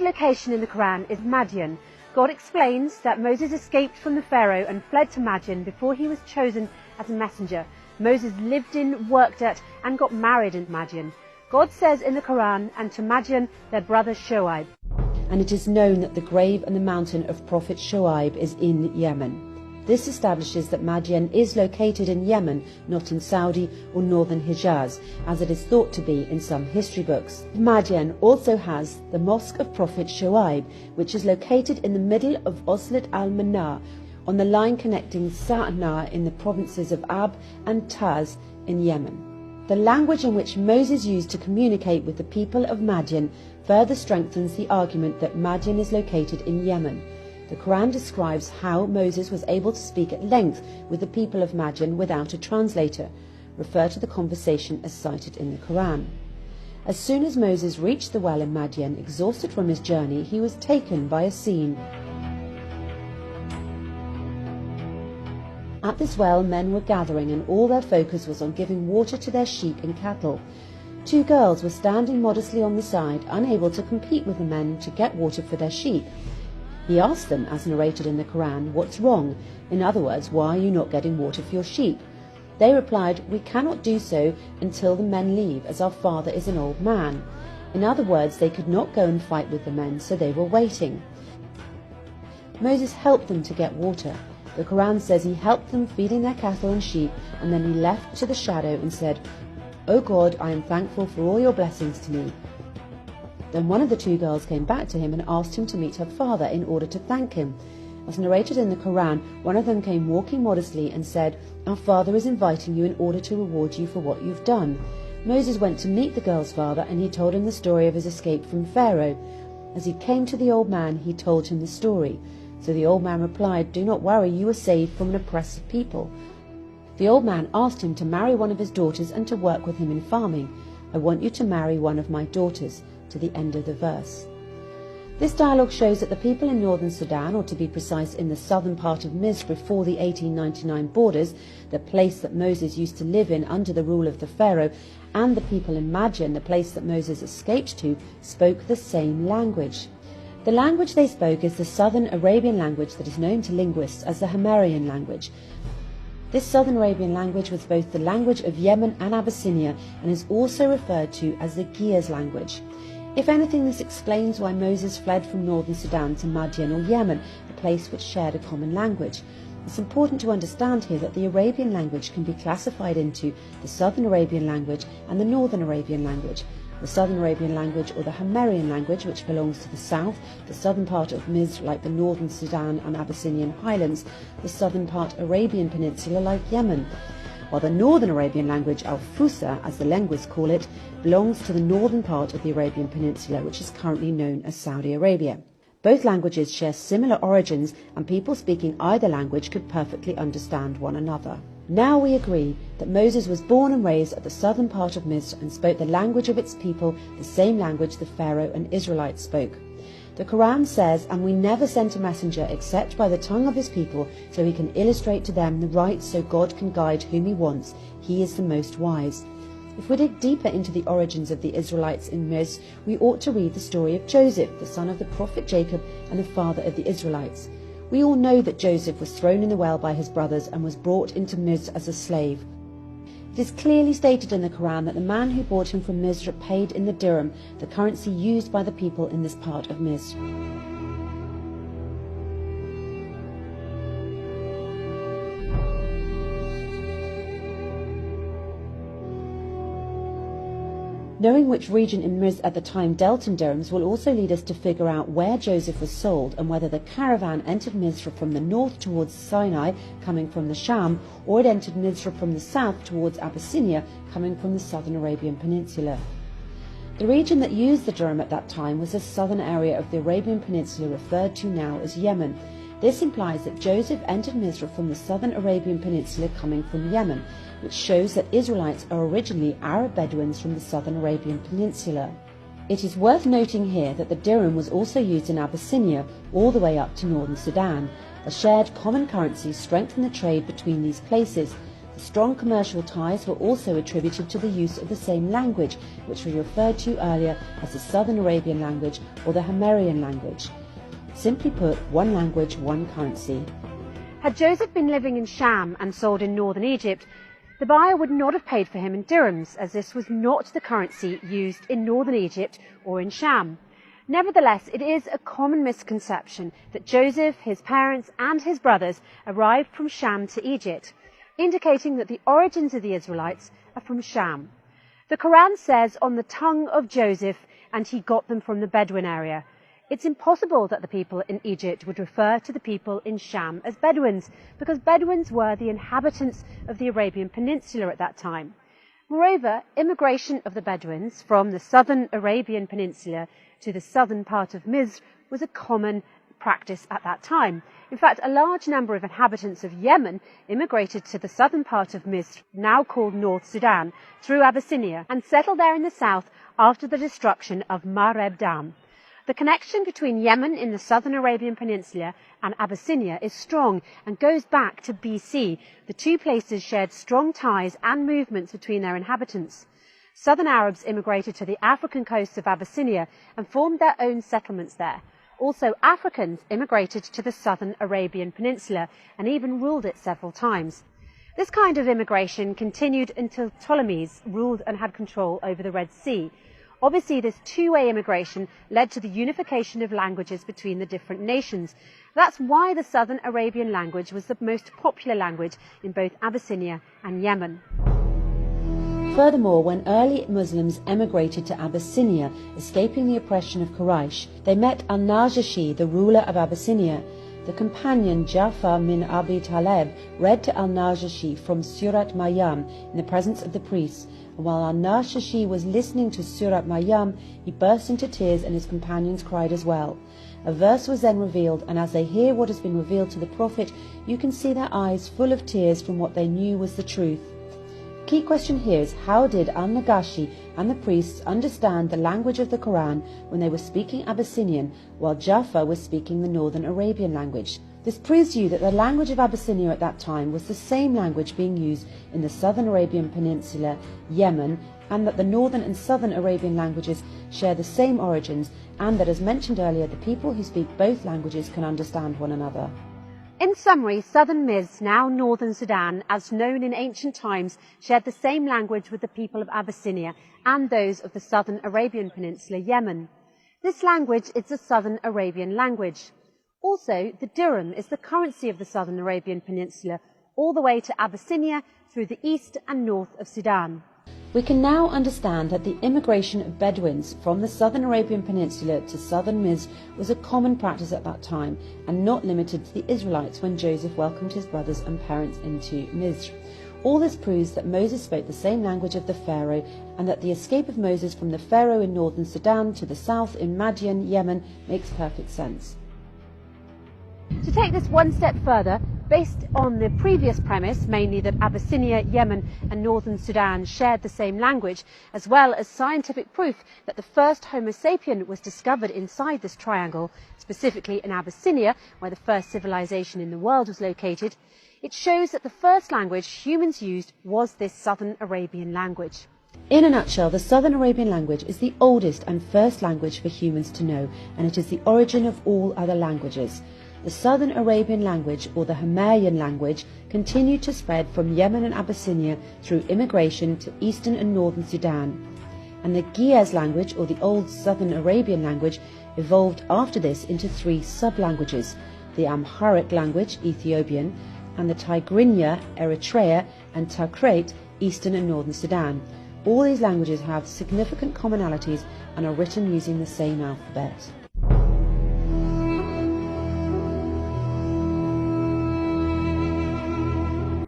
location in the Quran is Madian. God explains that Moses escaped from the Pharaoh and fled to Madian before he was chosen as a messenger. Moses lived in, worked at, and got married in Madian. God says in the Quran, and to Madian their brother Shoaib. And it is known that the grave and the mountain of Prophet Shoaib is in Yemen. This establishes that Madian is located in Yemen, not in Saudi or northern Hijaz, as it is thought to be in some history books. Madian also has the Mosque of Prophet Shoaib, which is located in the middle of Oslat al-Manar, on the line connecting Sa'na in the provinces of Ab and Taz in Yemen. The language in which Moses used to communicate with the people of Madian further strengthens the argument that Madian is located in Yemen. The Quran describes how Moses was able to speak at length with the people of Madian without a translator. Refer to the conversation as cited in the Quran. As soon as Moses reached the well in Madian, exhausted from his journey, he was taken by a scene. At this well, men were gathering, and all their focus was on giving water to their sheep and cattle. Two girls were standing modestly on the side, unable to compete with the men to get water for their sheep. He asked them, as narrated in the Quran, "What's wrong?" In other words, why are you not getting water for your sheep? They replied, "We cannot do so until the men leave, as our father is an old man." In other words, they could not go and fight with the men, so they were waiting. Moses helped them to get water. The Quran says he helped them feeding their cattle and sheep, and then he left to the shadow and said, "O God, I am thankful for all your blessings to me." Then one of the two girls came back to him and asked him to meet her father in order to thank him. As narrated in the Quran, one of them came walking modestly and said, "Our father is inviting you in order to reward you for what you've done." Moses went to meet the girl's father, and he told him the story of his escape from Pharaoh. As he came to the old man, he told him the story. So the old man replied, "Do not worry, you are saved from an oppressive people." The old man asked him to marry one of his daughters and to work with him in farming. "I want you to marry one of my daughters," to the end of the verse. This dialogue shows that the people in northern Sudan, or to be precise in the southern part of Misr before the 1899 borders, the place that Moses used to live in under the rule of the Pharaoh, and the people in Madian, the place that Moses escaped to, spoke the same language. The language they spoke is the southern Arabian language that is known to linguists as the Himyarian language. This southern Arabian language was both the language of Yemen and Abyssinia, and is also referred to as the Ge'ez language. If anything, this explains why Moses fled from northern Sudan to Madian or Yemen, a place which shared a common language. It's important to understand here that the Arabian language can be classified into the southern Arabian language and the northern Arabian language. The southern Arabian language, or the Himyarian language, which belongs to the south, the southern part of Misr like the northern Sudan and Abyssinian highlands, the southern part Arabian peninsula like Yemen, while the northern Arabian language, al-Fusa as the linguists call it, belongs to the northern part of the Arabian Peninsula, which is currently known as Saudi Arabia. Both languages share similar origins, and people speaking either language could perfectly understand one another. Now we agree that Moses was born and raised at the southern part of Misr and spoke the language of its people, the same language the Pharaoh and Israelites spoke. The Quran says, "And we never sent a messenger except by the tongue of his people, so he can illustrate to them the right, so God can guide whom he wants. He is the most wise." If we dig deeper into the origins of the Israelites in Misr, we ought to read the story of Joseph, the son of the prophet Jacob and the father of the Israelites. We all know that Joseph was thrown in the well by his brothers and was brought into Misr as a slave. It is clearly stated in the Quran that the man who bought him from Misr paid in the dirham, the currency used by the people in this part of Misr. Knowing which region in Misr at the time dealt in dirhams will also lead us to figure out where Joseph was sold, and whether the caravan entered Misr from the north towards Sinai, coming from the Sham, or it entered Misr from the south towards Abyssinia, coming from the southern Arabian Peninsula. The region that used the dirham at that time was the southern area of the Arabian Peninsula referred to now as Yemen. This implies that Joseph entered Misr from the southern Arabian Peninsula coming from Yemen, which shows that Israelites are originally Arab Bedouins from the southern Arabian Peninsula. It is worth noting here that the dirham was also used in Abyssinia all the way up to northern Sudan. A shared common currency strengthened the trade between these places. Strong commercial ties were also attributed to the use of the same language, which was referred to earlier as the Southern Arabian language or the Himyarian language. Simply put, one language, one currency. Had Joseph been living in Sham and sold in northern Egypt, the buyer would not have paid for him in dirhams, as this was not the currency used in northern Egypt or in Sham. Nevertheless, it is a common misconception that Joseph, his parents and his brothers arrived from Sham to Egypt, indicating that the origins of the Israelites are from Sham. The Quran says on the tongue of Joseph, and he got them from the Bedouin area. It's impossible that the people in Egypt would refer to the people in Sham as Bedouins, because Bedouins were the inhabitants of the Arabian Peninsula at that time. Moreover, immigration of the Bedouins from the southern Arabian Peninsula to the southern part of Misr was a common practice at that time. In fact, a large number of inhabitants of Yemen immigrated to the southern part of Misr, now called North Sudan, through Abyssinia, and settled there in the south after the destruction of Mareb Dam. The connection between Yemen in the southern Arabian Peninsula and Abyssinia is strong and goes back to BC. The two places shared strong ties and movements between their inhabitants. Southern Arabs immigrated to the African coasts of Abyssinia and formed their own settlements there. Also, Africans immigrated to the southern Arabian Peninsula and even ruled it several times. This kind of immigration continued until Ptolemies ruled and had control over the Red Sea. Obviously, this two-way immigration led to the unification of languages between the different nations. That's why the Southern Arabian language was the most popular language in both Abyssinia and Yemen. Furthermore, when early Muslims emigrated to Abyssinia, escaping the oppression of Quraysh, they met al-Najashi, the ruler of Abyssinia. The companion Ja'far min Abi Talib read to al-Najashi from Surat Maryam in the presence of the priests, and while al-Najashi was listening to Surat Maryam, he burst into tears and his companions cried as well. A verse was then revealed, and as they hear what has been revealed to the Prophet, you can see their eyes full of tears from what they knew was the truth. The key question here is, how did al-Najashi and the priests understand the language of the Quran when they were speaking Abyssinian while Ja'far was speaking the Northern Arabian language? This proves to you that the language of Abyssinia at that time was the same language being used in the Southern Arabian Peninsula, Yemen, and that the Northern and Southern Arabian languages share the same origins, and that, as mentioned earlier, the people who speak both languages can understand one another. In summary, southern Misr, now northern Sudan, as known in ancient times, shared the same language with the people of Abyssinia and those of the southern Arabian Peninsula, Yemen. This language is the Southern Arabian language. Also, the dirham is the currency of the Southern Arabian Peninsula, all the way to Abyssinia through the east and north of Sudan. We can now understand that the immigration of Bedouins from the Southern Arabian Peninsula to southern Misr was a common practice at that time, and not limited to the Israelites when Joseph welcomed his brothers and parents into Misr. All this proves that Moses spoke the same language of the Pharaoh, and that the escape of Moses from the Pharaoh in northern Sudan to the south in Madian, Yemen, makes perfect sense. To take this one step further, based on the previous premise, mainly that Abyssinia, Yemen and northern Sudan shared the same language, as well as scientific proof that the first Homo sapien was discovered inside this triangle, specifically in Abyssinia, where the first civilization in the world was located, it shows that the first language humans used was this Southern Arabian language. In a nutshell, the Southern Arabian language is the oldest and first language for humans to know, and it is the origin of all other languages. The Southern Arabian language, or the Himyarian language, continued to spread from Yemen and Abyssinia through immigration to eastern and northern Sudan. And the Ge'ez language, or the Old Southern Arabian language, evolved after this into three sub-languages: the Amharic language, Ethiopian, and the Tigrinya, Eritrea, and Tikrit, eastern and northern Sudan. All these languages have significant commonalities and are written using the same alphabet.